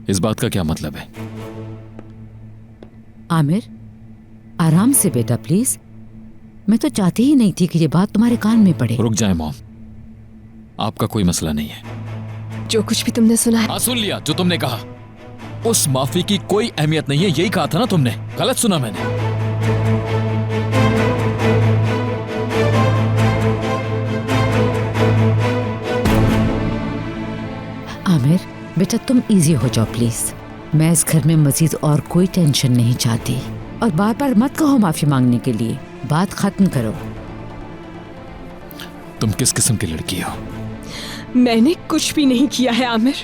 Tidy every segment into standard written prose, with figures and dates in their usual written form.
इस बात का क्या मतलब है? आमिर, आराम से बेटा प्लीज। मैं तो चाहती ही नहीं थी कि ये बात तुम्हारे कान में पड़े। रुक जाए मॉम, आपका कोई मसला नहीं है। जो कुछ भी तुमने सुना है। हाँ, सुन लिया जो तुमने कहा। उस माफी की कोई अहमियत नहीं है, यही कहा था ना तुमने? गलत सुना मैंने? आमिर बेटा तुम इजी हो जाओ प्लीज। मैं इस घर में मजीद और कोई टेंशन नहीं चाहती। और बार बार मत कहो माफी मांगने के लिए, बात खत्म करो। तुम किस किस्म की लड़की हो? मैंने कुछ भी नहीं किया है आमिर।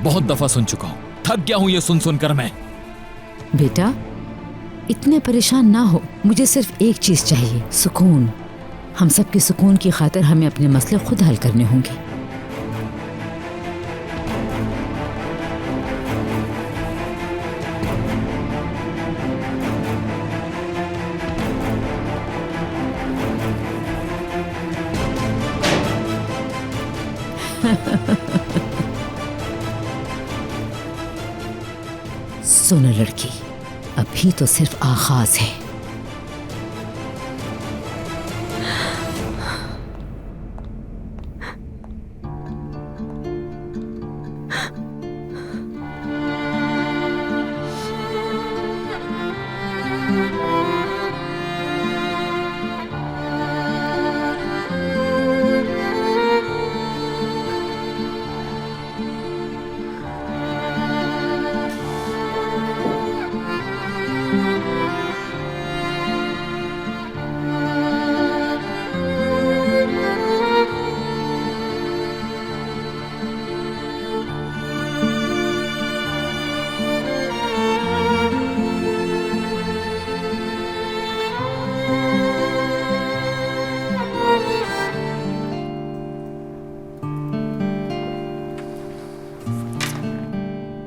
बहुत दफा सुन चुका हूं, थक गया हूं ये सुन सुनकर मैं। बेटा इतने परेशान ना हो, मुझे सिर्फ एक चीज चाहिए, सुकून। हम सब के सुकून की खातिर हमें अपने मसले खुद हल करने होंगे। सुनो लड़की, अभी तो सिर्फ आगाज है।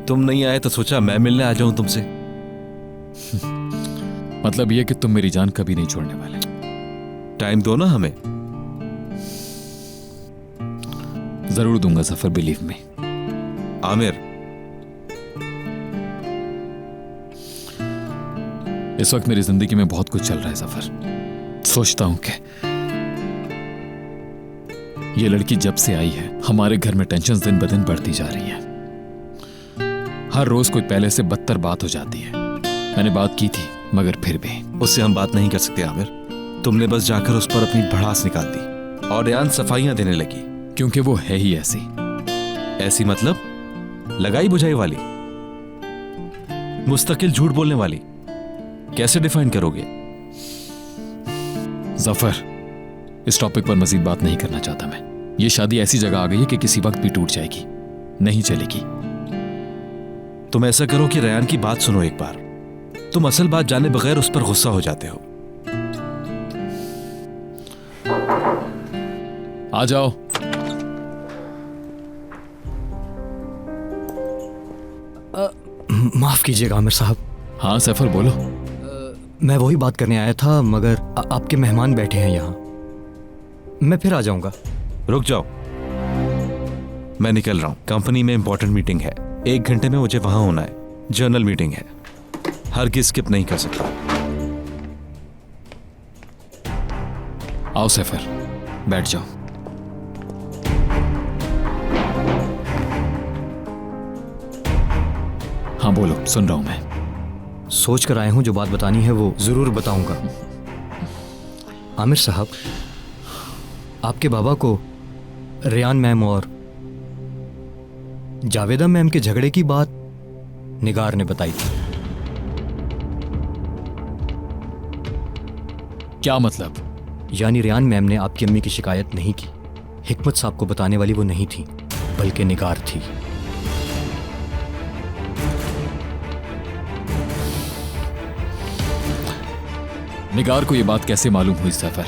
तुम नहीं आए तो सोचा मैं मिलने आ जाऊं तुमसे। मतलब ये कि तुम मेरी जान कभी नहीं छोड़ने वाले। टाइम दो ना हमें। जरूर दूंगा सफर, बिलीव मी। आमिर, इस वक्त मेरी जिंदगी में बहुत कुछ चल रहा है सफर। सोचता हूं कि ये लड़की जब से आई है हमारे घर में टेंशन दिन ब दिन बढ़ती जा रही है। हर रोज कोई पहले से बदतर बात हो जाती है। मैंने बात की थी मगर फिर भी उससे हम बात नहीं कर सकते आमिर। तुमने बस जाकर उस पर अपनी भड़ास निकाल दी और रेयान सफाइयां देने लगी। क्योंकि वो है ही ऐसी। ऐसी मतलब? लगाई बुझाई वाली, मुस्तकिल झूठ बोलने वाली। कैसे डिफाइन करोगे? जफर, इस टॉपिक पर मजीद बात नहीं करना चाहता मैं। ये शादी ऐसी जगह आ गई है कि किसी वक्त भी टूट जाएगी, नहीं चलेगी। तुम ऐसा करो कि रेयान की बात सुनो एक बार। तुम असल बात जाने बगैर उस पर गुस्सा हो जाते हो। आ जाओ। माफ कीजिएगा आमिर साहब। हाँ सफर, बोलो। मैं वही बात करने आया था मगर आपके मेहमान बैठे हैं यहाँ। मैं फिर आ जाऊंगा। रुक जाओ, मैं निकल रहा हूं। कंपनी में इंपॉर्टेंट मीटिंग है, 1 घंटे में मुझे वहां होना है। जर्नल मीटिंग है, हरगिज़ स्किप नहीं कर सकता। आओ सफर, बैठ जाओ। हाँ बोलो, सुन रहा हूं मैं। सोच कर आया हूं, जो बात बतानी है वो जरूर बताऊंगा। आमिर साहब, आपके बाबा को रेयान मैम और जावेदा मैम के झगड़े की बात निगार ने बताई थी। क्या मतलब? यानी रेयान मैम ने आपकी अम्मी की शिकायत नहीं की। हिकमत साहब को बताने वाली वो नहीं थी बल्कि निगार थी। निगार को यह बात कैसे मालूम हुई सफर?